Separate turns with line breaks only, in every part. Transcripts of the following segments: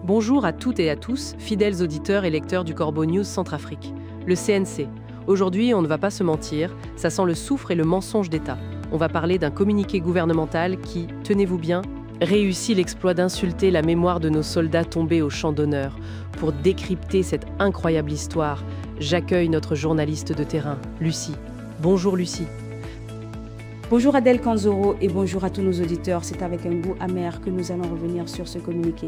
Bonjour à toutes et à tous, fidèles auditeurs et lecteurs du Corbeau News Centrafrique. Le CNC. Aujourd'hui, on ne va pas se mentir, ça sent le soufre et le mensonge d'État. On va parler d'un communiqué gouvernemental qui, tenez-vous bien, réussit l'exploit d'insulter la mémoire de nos soldats tombés au champ d'honneur. Pour décrypter cette incroyable histoire, j'accueille notre journaliste de terrain, Lucie. Bonjour Lucie.
Bonjour Adèle Kanzoro et bonjour à tous nos auditeurs. C'est avec un goût amer que nous allons revenir sur ce communiqué.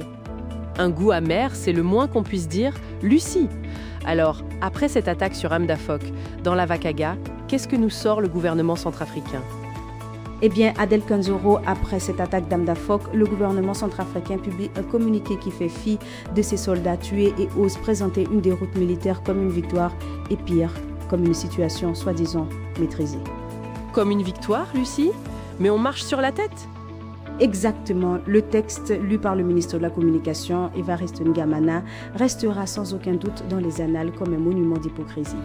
Un goût amer, c'est le moins qu'on puisse dire. Lucie. Alors, après cette attaque sur Amda Fock, dans la Vakaga, qu'est-ce que nous sort le gouvernement centrafricain ?
Eh bien, Adèle Kanzoro, après cette attaque d'Amda Fock, le gouvernement centrafricain publie un communiqué qui fait fi de ses soldats tués et ose présenter une déroute militaire comme une victoire et pire, comme une situation soi-disant maîtrisée.
Comme une victoire, Lucie ? Mais on marche sur la tête ?
Exactement, le texte lu par le ministre de la Communication, Evariste N'Djamena, restera sans aucun doute dans les annales comme un monument d'hypocrisie.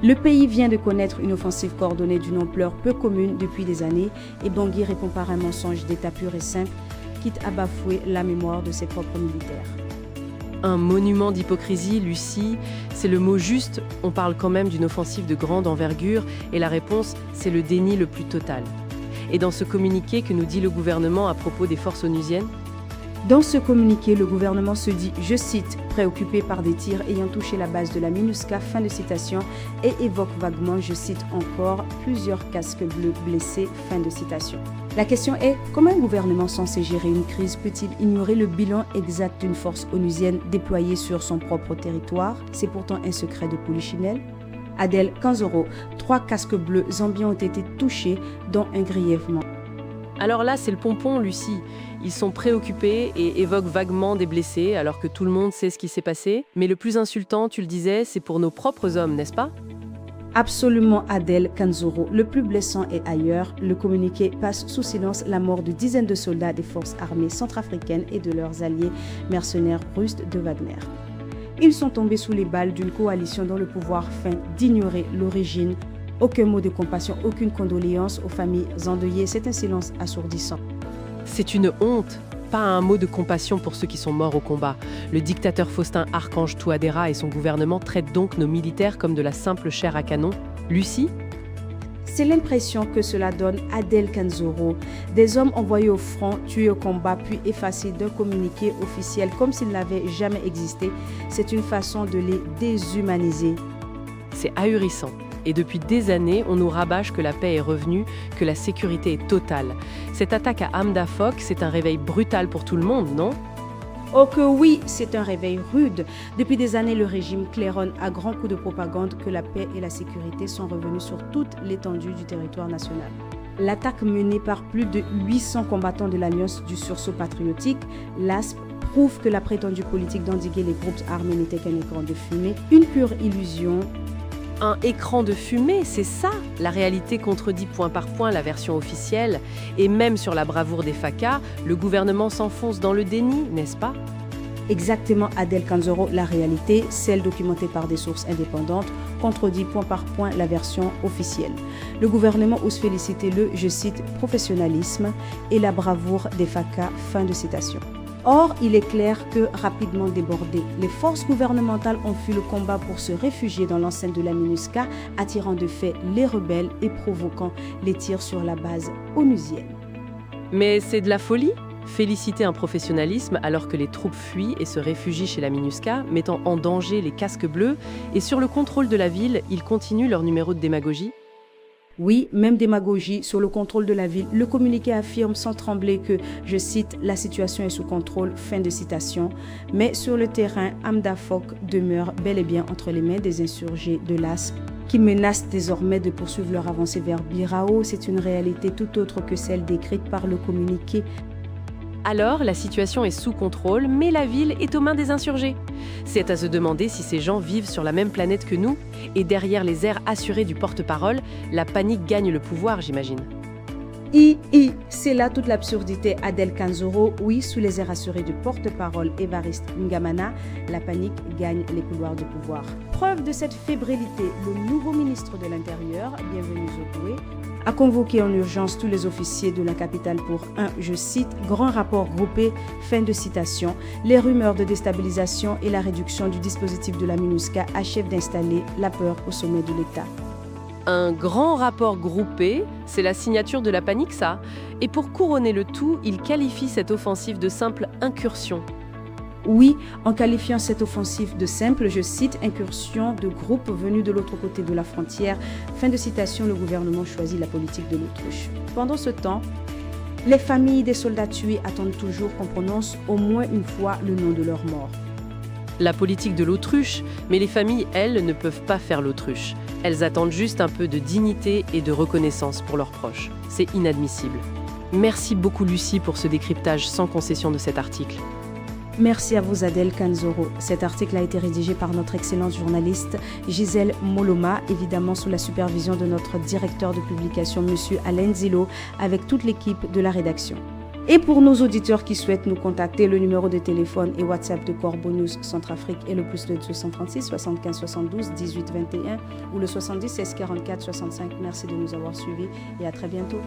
Le pays vient de connaître une offensive coordonnée d'une ampleur peu commune depuis des années et Bangui répond par un mensonge d'état pur et simple, quitte à bafouer la mémoire de ses propres militaires.
Un monument d'hypocrisie, Lucie, c'est le mot juste. On parle quand même d'une offensive de grande envergure et la réponse, c'est le déni le plus total. Et dans ce communiqué que nous dit le gouvernement à propos des forces onusiennes ?
Dans ce communiqué, le gouvernement se dit, je cite, préoccupé par des tirs ayant touché la base de la MINUSCA, fin de citation, et évoque vaguement, je cite encore, plusieurs casques bleus blessés, fin de citation. La question est, comment un gouvernement censé gérer une crise peut-il ignorer le bilan exact d'une force onusienne déployée sur son propre territoire ? C'est pourtant un secret de polichinelle. Adèle Kanzoro, 3 casques bleus zambiens ont été touchés, dont un grièvement.
Alors là, c'est le pompon, Lucie. Ils sont préoccupés et évoquent vaguement des blessés, alors que tout le monde sait ce qui s'est passé. Mais le plus insultant, tu le disais, c'est pour nos propres hommes, n'est-ce pas ?
Absolument, Adèle Kanzoro. Le plus blessant est ailleurs. Le communiqué passe sous silence la mort de dizaines de soldats des forces armées centrafricaines et de leurs alliés mercenaires russes de Wagner. Ils sont tombés sous les balles d'une coalition dont le pouvoir feint d'ignorer l'origine. Aucun mot de compassion, aucune condoléance aux familles endeuillées. C'est un silence assourdissant.
C'est une honte. Pas un mot de compassion pour ceux qui sont morts au combat. Le dictateur Faustin Archange Touadéra et son gouvernement traitent donc nos militaires comme de la simple chair à canon. Lucie ?
C'est l'impression que cela donne Adèle Kanzoro. Des hommes envoyés au front, tués au combat, puis effacés d'un communiqué officiel comme s'ils n'avaient jamais existé. C'est une façon de les déshumaniser.
C'est ahurissant. Et depuis des années, on nous rabâche que la paix est revenue, que la sécurité est totale. Cette attaque à Amda Fock, c'est un réveil brutal pour tout le monde, non ?
Oh que oui, c'est un réveil rude. Depuis des années, le régime claironne à grands coups de propagande que la paix et la sécurité sont revenus sur toute l'étendue du territoire national. L'attaque menée par plus de 800 combattants de l'Alliance du sursaut patriotique, l'ASP, prouve que la prétendue politique d'endiguer les groupes armés n'était qu'un écran de fumée, une pure illusion.
Un écran de fumée, c'est ça. La réalité contredit point par point la version officielle. Et même sur la bravoure des FACA, le gouvernement s'enfonce dans le déni, n'est-ce pas ?
Exactement, Adèle Kanzoro, la réalité, celle documentée par des sources indépendantes, contredit point par point la version officielle. Le gouvernement ose féliciter le, je cite, professionnalisme et la bravoure des FACA, fin de citation. Or, il est clair que, rapidement débordées, les forces gouvernementales ont fui le combat pour se réfugier dans l'enceinte de la MINUSCA, attirant de fait les rebelles et provoquant les tirs sur la base onusienne.
Mais c'est de la folie ? Féliciter un professionnalisme alors que les troupes fuient et se réfugient chez la MINUSCA, mettant en danger les casques bleus, et sur le contrôle de la ville, ils continuent leur numéro de démagogie ?
Oui, même démagogie sur le contrôle de la ville. Le communiqué affirme sans trembler que, je cite, la situation est sous contrôle, fin de citation. Mais sur le terrain, Amda Fock demeure bel et bien entre les mains des insurgés de l'ASP qui menacent désormais de poursuivre leur avancée vers Birao. C'est une réalité tout autre que celle décrite par le communiqué.
Alors, la situation est sous contrôle, mais la ville est aux mains des insurgés. C'est à se demander si ces gens vivent sur la même planète que nous, et derrière les airs assurés du porte-parole, la panique gagne le pouvoir, j'imagine.
C'est là toute l'absurdité, Adèle Kanzoro. Oui, sous les airs assurés du porte-parole Evariste N'Djamena, la panique gagne les couloirs de pouvoir. Preuve de cette fébrilité, le nouveau ministre de l'Intérieur, bienvenue Zokoué, a convoqué en urgence tous les officiers de la capitale pour un, je cite, grand rapport groupé, fin de citation. Les rumeurs de déstabilisation et la réduction du dispositif de la MINUSCA achèvent d'installer la peur au sommet de l'État.
Un grand rapport groupé, c'est la signature de la panique, ça. Et pour couronner le tout, il qualifie cette offensive de simple incursion.
Oui, en qualifiant cette offensive de simple, je cite, incursion de groupes venus de l'autre côté de la frontière. Fin de citation, le gouvernement choisit la politique de l'autruche. Pendant ce temps, les familles des soldats tués attendent toujours qu'on prononce au moins une fois le nom de leur mort.
La politique de l'autruche, mais les familles, elles, ne peuvent pas faire l'autruche. Elles attendent juste un peu de dignité et de reconnaissance pour leurs proches. C'est inadmissible. Merci beaucoup Lucie pour ce décryptage sans concession de cet article.
Merci à vous Adèle Kanzoro. Cet article a été rédigé par notre excellente journaliste Gisèle Moloma, évidemment sous la supervision de notre directeur de publication, Monsieur Alain Zilo, avec toute l'équipe de la rédaction. Et pour nos auditeurs qui souhaitent nous contacter, le numéro de téléphone et WhatsApp de Corbeau News Centrafrique est le +2 236 75 72 18 21 ou le 70 16 44 65. Merci de nous avoir suivis et à très bientôt.